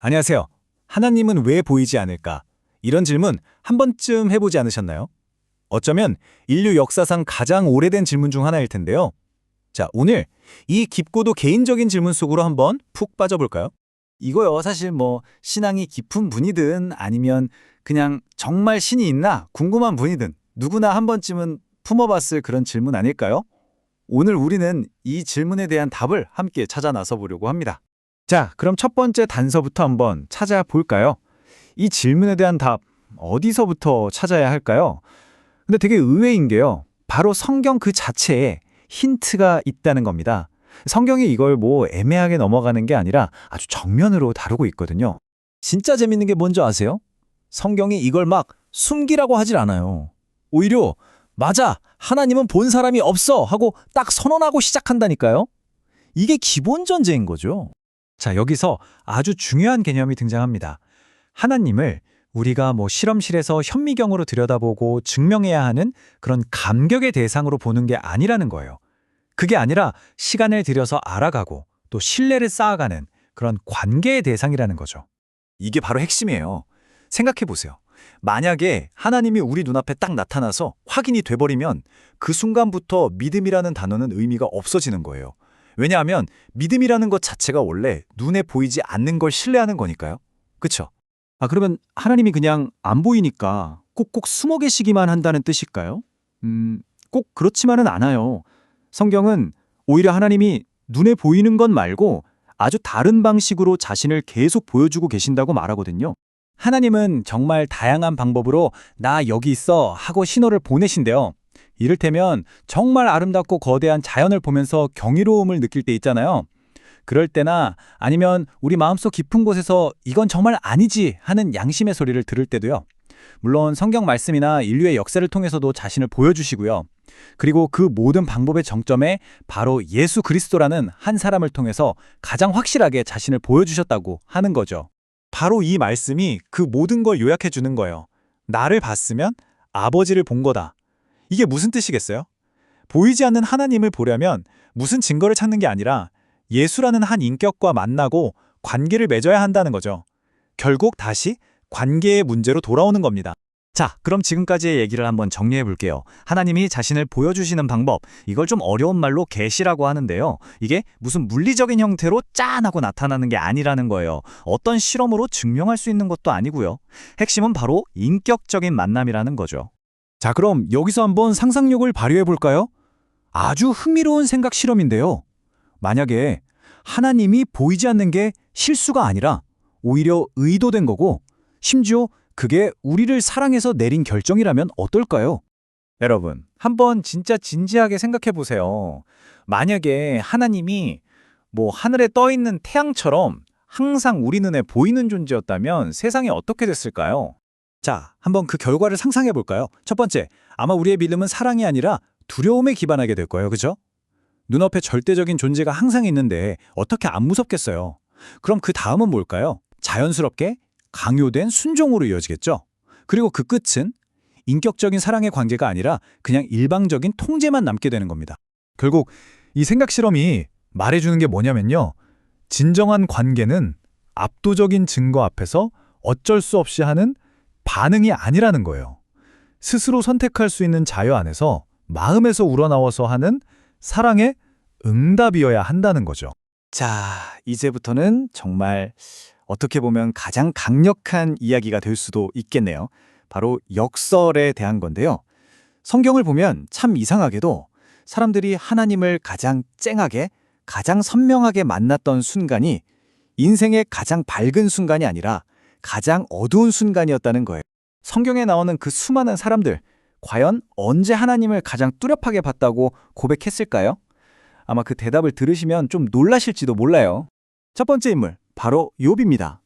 안녕하세요. 하나님은 왜 보이지 않을까? 이런 질문 한 번쯤 해보지 않으셨나요? 어쩌면 인류 역사상 가장 오래된 질문 중 하나일 텐데요. 자, 오늘 이 깊고도 개인적인 질문 속으로 한번 푹 빠져볼까요? 이거요. 사실 신앙이 깊은 분이든 아니면 그냥 정말 신이 있나 궁금한 분이든 누구나 한 번쯤은 품어봤을 그런 질문 아닐까요? 오늘 우리는 이 질문에 대한 답을 함께 찾아 나서 보려고 합니다. 자, 그럼 첫 번째 단서부터 한번 찾아볼까요? 이 질문에 대한 답 어디서부터 찾아야 할까요? 근데 되게 의외인 게요. 바로 성경 그 자체에 힌트가 있다는 겁니다. 성경이 이걸 애매하게 넘어가는 게 아니라 아주 정면으로 다루고 있거든요. 진짜 재밌는 게 뭔지 아세요? 성경이 이걸 막 숨기라고 하질 않아요. 오히려 맞아, 하나님은 본 사람이 없어 하고 딱 선언하고 시작한다니까요. 이게 기본 전제인 거죠. 자, 여기서 아주 중요한 개념이 등장합니다. 하나님을 우리가 실험실에서 현미경으로 들여다보고 증명해야 하는 그런 감격의 대상으로 보는 게 아니라는 거예요. 그게 아니라 시간을 들여서 알아가고 또 신뢰를 쌓아가는 그런 관계의 대상이라는 거죠. 이게 바로 핵심이에요. 생각해 보세요. 만약에 하나님이 우리 눈앞에 딱 나타나서 확인이 돼버리면 그 순간부터 믿음이라는 단어는 의미가 없어지는 거예요. 왜냐하면 믿음이라는 것 자체가 원래 눈에 보이지 않는 걸 신뢰하는 거니까요. 그쵸? 그러면 하나님이 그냥 안 보이니까 꼭꼭 숨어 계시기만 한다는 뜻일까요? 꼭 그렇지만은 않아요. 성경은 오히려 하나님이 눈에 보이는 것 말고 아주 다른 방식으로 자신을 계속 보여주고 계신다고 말하거든요. 하나님은 정말 다양한 방법으로 나 여기 있어 하고 신호를 보내신대요. 이를테면 정말 아름답고 거대한 자연을 보면서 경이로움을 느낄 때 있잖아요. 그럴 때나 아니면 우리 마음속 깊은 곳에서 이건 정말 아니지 하는 양심의 소리를 들을 때도요. 물론 성경 말씀이나 인류의 역사를 통해서도 자신을 보여주시고요. 그리고 그 모든 방법의 정점에 바로 예수 그리스도라는 한 사람을 통해서 가장 확실하게 자신을 보여주셨다고 하는 거죠. 바로 이 말씀이 그 모든 걸 요약해 주는 거예요. 나를 봤으면 아버지를 본 거다. 이게 무슨 뜻이겠어요? 보이지 않는 하나님을 보려면 무슨 증거를 찾는 게 아니라 예수라는 한 인격과 만나고 관계를 맺어야 한다는 거죠. 결국 다시 관계의 문제로 돌아오는 겁니다. 자, 그럼 지금까지의 얘기를 한번 정리해 볼게요. 하나님이 자신을 보여주시는 방법, 이걸 좀 어려운 말로 계시라고 하는데요. 이게 무슨 물리적인 형태로 짠하고 나타나는 게 아니라는 거예요. 어떤 실험으로 증명할 수 있는 것도 아니고요. 핵심은 바로 인격적인 만남이라는 거죠. 자, 그럼 여기서 한번 상상력을 발휘해 볼까요? 아주 흥미로운 생각 실험인데요. 만약에 하나님이 보이지 않는 게 실수가 아니라 오히려 의도된 거고, 심지어 그게 우리를 사랑해서 내린 결정이라면 어떨까요? 여러분, 한번 진짜 진지하게 생각해 보세요. 만약에 하나님이 하늘에 떠 있는 태양처럼 항상 우리 눈에 보이는 존재였다면 세상이 어떻게 됐을까요? 자, 한번 그 결과를 상상해 볼까요? 첫 번째, 아마 우리의 믿음은 사랑이 아니라 두려움에 기반하게 될 거예요. 그죠? 눈앞에 절대적인 존재가 항상 있는데 어떻게 안 무섭겠어요? 그럼 그 다음은 뭘까요? 자연스럽게 강요된 순종으로 이어지겠죠? 그리고 그 끝은 인격적인 사랑의 관계가 아니라 그냥 일방적인 통제만 남게 되는 겁니다. 결국 이 생각 실험이 말해주는 게 뭐냐면요. 진정한 관계는 압도적인 증거 앞에서 어쩔 수 없이 하는 반응이 아니라는 거예요. 스스로 선택할 수 있는 자유 안에서 마음에서 우러나와서 하는 사랑의 응답이어야 한다는 거죠. 자, 이제부터는 정말 어떻게 보면 가장 강력한 이야기가 될 수도 있겠네요. 바로 역설에 대한 건데요. 성경을 보면 참 이상하게도 사람들이 하나님을 가장 쨍하게, 가장 선명하게 만났던 순간이 인생의 가장 밝은 순간이 아니라 가장 어두운 순간이었다는 거예요. 성경에 나오는 그 수많은 사람들, 과연 언제 하나님을 가장 뚜렷하게 봤다고 고백했을까요? 아마 그 대답을 들으시면 좀 놀라실지도 몰라요. 첫 번째 인물, 바로 욥입니다.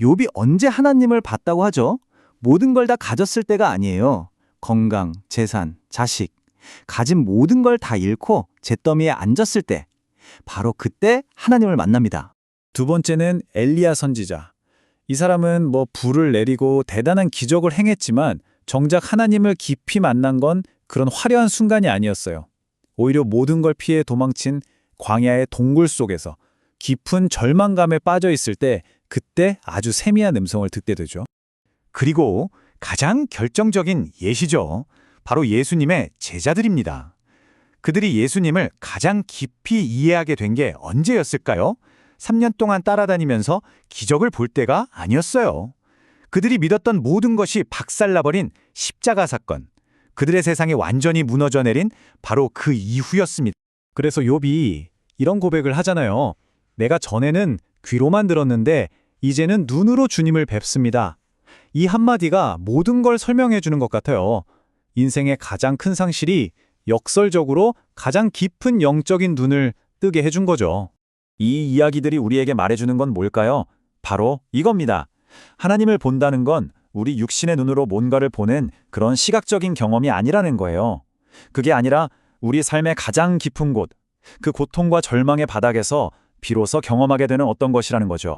욥이 언제 하나님을 봤다고 하죠? 모든 걸 다 가졌을 때가 아니에요. 건강, 재산, 자식, 가진 모든 걸 다 잃고 잿더미에 앉았을 때, 바로 그때 하나님을 만납니다. 두 번째는 엘리야 선지자. 이 사람은 불을 내리고 대단한 기적을 행했지만 정작 하나님을 깊이 만난 건 그런 화려한 순간이 아니었어요. 오히려 모든 걸 피해 도망친 광야의 동굴 속에서 깊은 절망감에 빠져 있을 때 그때 아주 세미한 음성을 듣게 되죠. 그리고 가장 결정적인 예시죠. 바로 예수님의 제자들입니다. 그들이 예수님을 가장 깊이 이해하게 된 게 언제였을까요? 3년 동안 따라다니면서 기적을 볼 때가 아니었어요. 그들이 믿었던 모든 것이 박살나버린 십자가 사건, 그들의 세상이 완전히 무너져 내린 바로 그 이후였습니다. 그래서 욥이 이런 고백을 하잖아요. 내가 전에는 귀로만 들었는데 이제는 눈으로 주님을 뵙습니다. 이 한마디가 모든 걸 설명해 주는 것 같아요. 인생의 가장 큰 상실이 역설적으로 가장 깊은 영적인 눈을 뜨게 해준 거죠. 이 이야기들이 우리에게 말해주는 건 뭘까요? 바로 이겁니다. 하나님을 본다는 건 우리 육신의 눈으로 뭔가를 보는 그런 시각적인 경험이 아니라는 거예요. 그게 아니라 우리 삶의 가장 깊은 곳, 그 고통과 절망의 바닥에서 비로소 경험하게 되는 어떤 것이라는 거죠.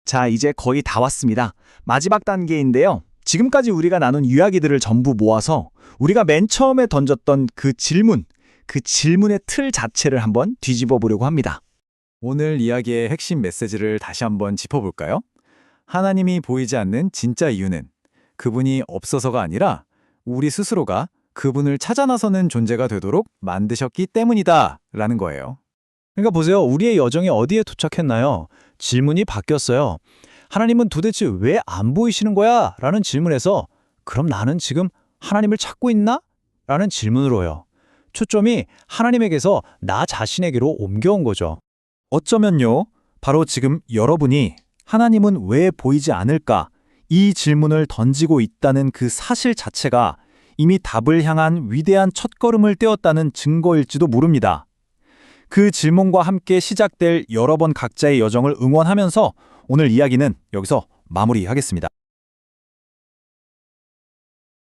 자, 이제 거의 다 왔습니다. 마지막 단계인데요. 지금까지 우리가 나눈 이야기들을 전부 모아서 우리가 맨 처음에 던졌던 그 질문의 틀 자체를 한번 뒤집어 보려고 합니다. 오늘 이야기의 핵심 메시지를 다시 한번 짚어볼까요? 하나님이 보이지 않는 진짜 이유는 그분이 없어서가 아니라 우리 스스로가 그분을 찾아 나서는 존재가 되도록 만드셨기 때문이다 라는 거예요. 그러니까 보세요. 우리의 여정이 어디에 도착했나요? 질문이 바뀌었어요. 하나님은 도대체 왜 안 보이시는 거야? 라는 질문에서 그럼 나는 지금 하나님을 찾고 있나? 라는 질문으로요. 초점이 하나님에게서 나 자신에게로 옮겨온 거죠. 어쩌면요, 바로 지금 여러분이 하나님은 왜 보이지 않을까? 이 질문을 던지고 있다는 그 사실 자체가 이미 답을 향한 위대한 첫걸음을 떼었다는 증거일지도 모릅니다. 그 질문과 함께 시작될 여러 번 각자의 여정을 응원하면서 오늘 이야기는 여기서 마무리하겠습니다.